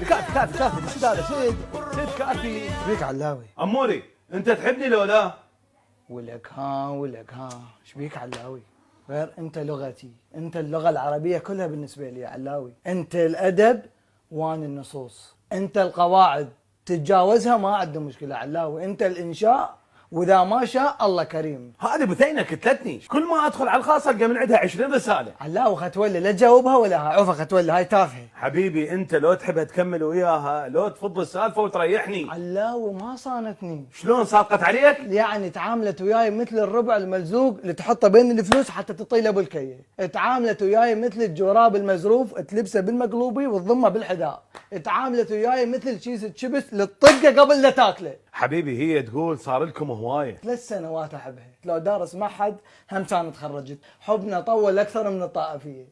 كافي كافي كافي شو هذا سيد كافي. ايش بيك علاوي؟ عموري انت تحبني لو لا؟ ولك ها ايش بيك علاوي؟ غير انت لغتي، انت اللغه العربيه كلها بالنسبه لي يا علاوي، انت الادب وانا النصوص، انت القواعد تتجاوزها ما عندي مشكله علاوي، انت الانشاء واذا ما شاء الله كريم. هذه بثينه كتلتني، كل ما ادخل على الخاصه القى من عندها 20 رساله. علاوي ختولي لا تجاوبها ولا عوفه ختولي هاي تافهه. حبيبي انت لو تحب تكمل وياها لو تفض السالفه وتريحني. علاوي ما صانتني. شلون صادقت عليك؟ يعني تعاملت وياي مثل الربع الملزوق اللي تحطه بين الفلوس حتى تطيله بالكيه، تعاملت وياي مثل الجوراب المزروف تلبسه بالمقلوبي وتضمه بالحذاء، تعاملت وياي مثل كيس شيبس اللي تطقه قبل لا تاكله. حبيبي هي تقول صار لكم هوايه. 3 سنوات احبها، لو دارس معهد هم كانت تخرجت، حبنا طول اكثر من الطائفيه،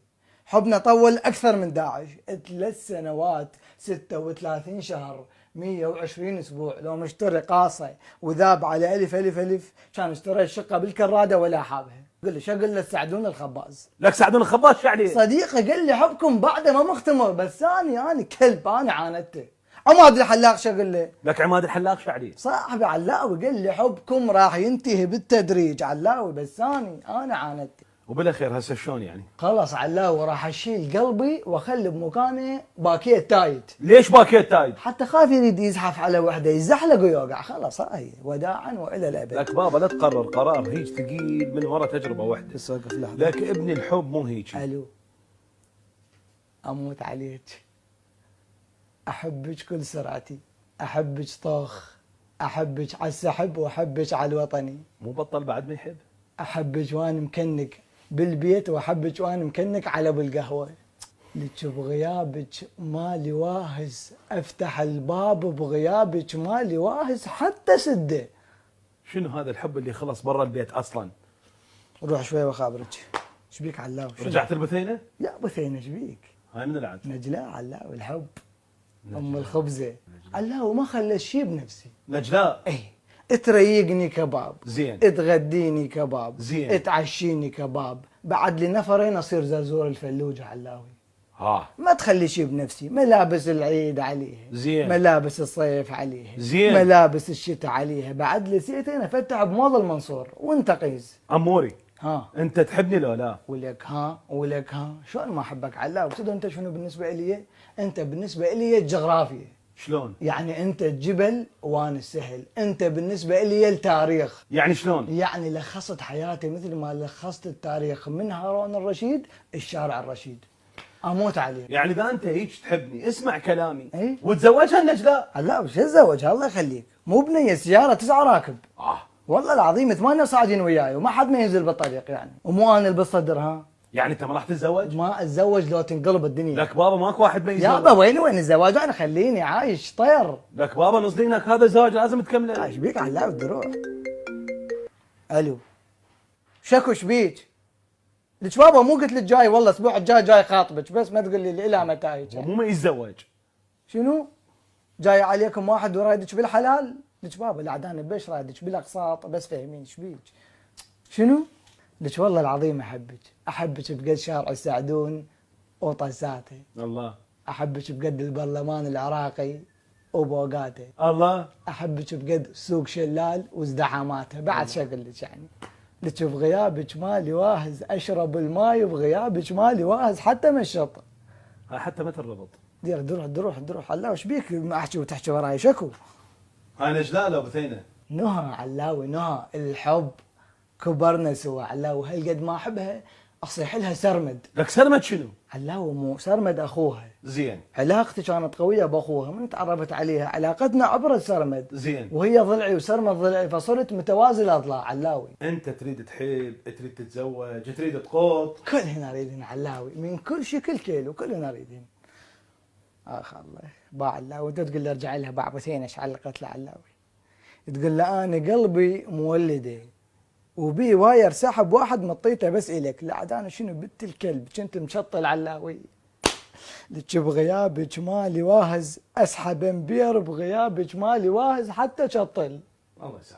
حبنا طول اكثر من داعش، 3 سنوات 36 شهر 120 اسبوع، لو مشتري قاصه وذاب على الف الف الف كان اشتري الشقه بالكراده ولا حابها. قل لي شو قل له ساعدونا الخباز. لك ساعدون الخباز شو عليه؟ صديقي قال لي حبكم بعده ما مختمر، بس انا كلب انا عاندته. عماد الحلاق شو قال لي؟ لك عماد الحلاق شو عليه؟ صاحبي علاوي قال لي حبكم راح ينتهي بالتدريج علاوي، بس انا عاندت. وبالاخير هسه شلون يعني؟ خلص علاوي راح اشيل قلبي واخلي بمكانه باكيت تايت. ليش باكيت تايد؟ حتى خاف يريد يزحف على وحده يزحلق ويوقع، خلاص هاي وداعا والى الابد. لك بابا لا تقرر قرار هيك ثقيل من ورا تجربه واحده. بس وقف لحظه. لك ابني الحب مو هيك. الو اموت عليك، احبك كل سرعتي، احبك طخ، احبك على السحب واحبك على الوطني. مو بطل بعد ما يحب. احبك وانا مكنك بالبيت واحبك وانا مكنك على بالقهوه. لك بغيابك مالي واهز، افتح الباب بغيابك مالي واهز حتى سده. شنو هذا الحب اللي خلص برا البيت اصلا؟ روح شوي واخابرك. ايش بيك علاوي؟ رجعت البثينه؟ يا بثينه ايش بيك؟ هاي من العاد. نجلاء علاوي الحب ام الخبزه. علاوي ما خلى شيء بنفسي. نجلاء تريقني كباب زين، تغديني كباب زين، تعشيني كباب، بعد لي نفرين اصير زرزور الفلوج علاوي. ها ما تخلي شيء بنفسي، ملابس العيد عليه زين، ملابس الصيف عليه زين، ملابس الشتاء عليها، بعد لي سيتين افتح بموض المنصور وانت قيس. عموري ها انت تحبني لو لا؟ ولك ها شلون ما احبك علاوي؟ تدري انت شنو بالنسبه لي؟ انت بالنسبه لي الجغرافيا. شلون؟ يعني انت الجبل وانا السهل، انت بالنسبه لي التاريخ. يعني شلون؟ يعني لخصت حياتي مثل ما لخصت التاريخ من هارون الرشيد الشارع الرشيد. اموت عليك. يعني اذا انت هيك تحبني اسمع كلامي ايه؟ وتزوجها النجلاء. لا وش اتزوجها الله يخليك، مو بنيه سياره 9 راكب. والله العظيم 8 صاعدين وياي وما حد ما ينزل بالطريق يعني، ومو انا اللي بالصدر ها. يعني انت ما راح تتزوج؟ ما اتزوج لو تنقلب الدنيا. لك بابا ماكو واحد ما يتزوج. يابا وين الزواج؟ انا خليني عايش طير. لك بابا نص دينك هذا زواج لازم تكمله. ايش بيك علاوي الدروع؟ الو شكو ايش بيك؟ لك بابا مو قلت لك جاي والله الاسبوع الجاي جاي خاطبك، بس ما تقول لي الى متى هيك. مو ما يتزوج. شنو؟ جاي عليكم واحد ورايدك بالحلال؟ لك بابا العدانه بيش رايدك بالاقساط، بس فاهمين ايش بيك؟ شنو؟ لك والله العظيم احبك بقد شارع السعدون وطساته. الله. احبك بقد البرلمان العراقي وبوقاته. الله. احبك بقد سوق شلال وازدحاماته، بعد شو اقول لك يعني؟ لك بغيابك مالي واهز، اشرب الماي بغيابك مالي واهز حتى من الشط. هاي حتى متى الربط؟ دروح علاوي ايش بيك ما احكي وتحكي وراي شكو؟ هاي نجلاء لو بثينه. نهى علاوي نهى الحب كبرنا سوا علاوي، هالقد ما احبها اصيح لها سرمد. لك سرمد شنو؟ علاوي مو سرمد اخوها. زين. علاقتي كانت قويه باخوها، من تعرفت عليها علاقتنا عبر السرمد. زين. وهي ضلعي وسرمد ضلعي فصرت متوازي الاضلاع علاوي. انت تريد تحب، تريد تتزوج، تريد تقوط. كلنا نريدين علاوي من كل شكل كيلو كلنا نريدين. اخ الله باع علاوي، انت تقول له ارجع لها باع بثينه ايش علقت له علاوي؟ تقول له انا قلبي مولده وبي واير سحب واحد مطيته بس الك، لا عاد انا شنو بنت الكلب كنت مشطل علاوي. لك بغيابك مالي واهز، اسحب امبير بغيابك مالي واهز حتى شطل. الله يسعدك.